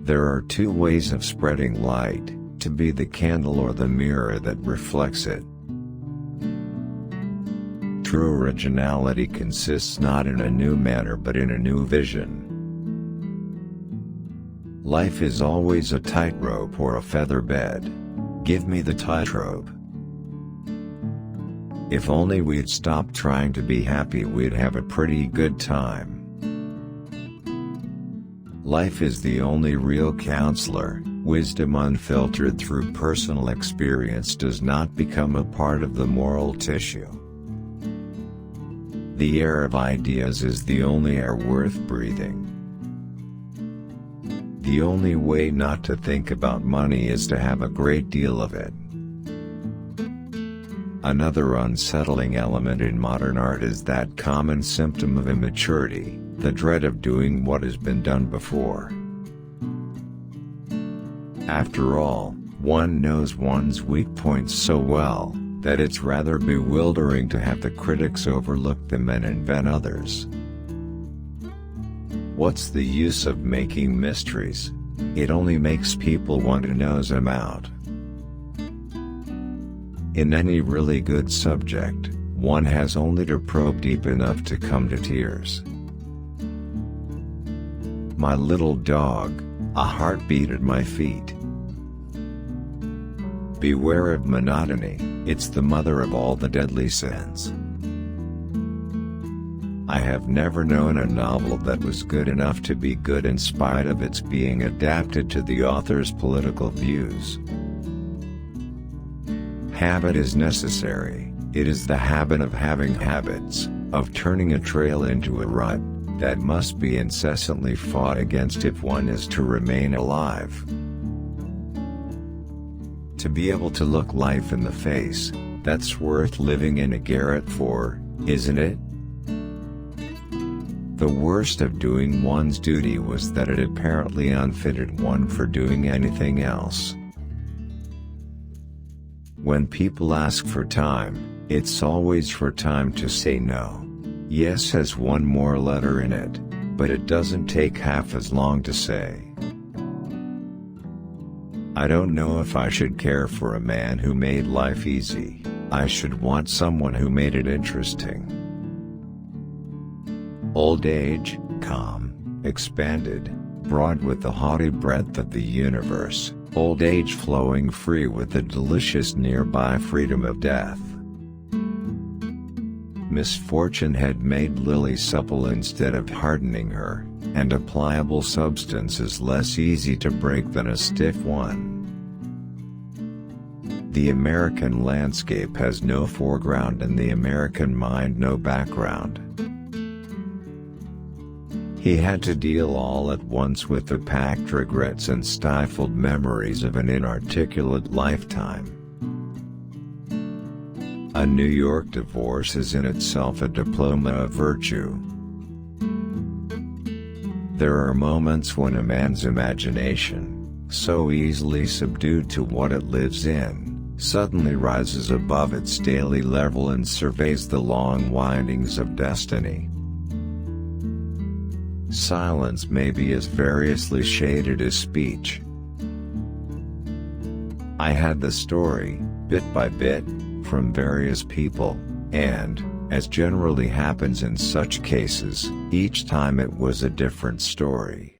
There are two ways of spreading light: to be the candle or the mirror that reflects it. True originality consists not in a new manner but in a new vision. Life is always a tightrope or a feather bed. Give me the tightrope. If only we'd stop trying to be happy, we'd have a pretty good time. Life is the only real counselor. Wisdom unfiltered through personal experience does not become a part of the moral tissue. The air of ideas is the only air worth breathing. The only way not to think about money is to have a great deal of it. Another unsettling element in modern art is that common symptom of immaturity, the dread of doing what has been done before. After all, one knows one's weak points so well, that it's rather bewildering to have the critics overlook them and invent others. What's the use of making mysteries? It only makes people want to nose them out. In any really good subject, one has only to probe deep enough to come to tears. My little dog, a heartbeat at my feet. Beware of monotony, it's the mother of all the deadly sins. I have never known a novel that was good enough to be good in spite of its being adapted to the author's political views. Habit is necessary. It is the habit of having habits, of turning a trail into a rut, that must be incessantly fought against if one is to remain alive. To be able to look life in the face, that's worth living in a garret for, isn't it? The worst of doing one's duty was that it apparently unfitted one for doing anything else. When people ask for time, it's always for time to say no. Yes has one more letter in it, but it doesn't take half as long to say. I don't know if I should care for a man who made life easy. I should want someone who made it interesting. Old age, calm, expanded, broad with the haughty breadth of the universe, old age flowing free with the delicious nearby freedom of death. Misfortune had made Lily supple instead of hardening her, and a pliable substance is less easy to break than a stiff one. The American landscape has no foreground and the American mind no background. He had to deal all at once with the packed regrets and stifled memories of an inarticulate lifetime. A New York divorce is in itself a diploma of virtue. There are moments when a man's imagination, so easily subdued to what it lives in, suddenly rises above its daily level and surveys the long windings of destiny. Silence may be as variously shaded as speech. I had the story, bit by bit, from various people, and, as generally happens in such cases, each time it was a different story.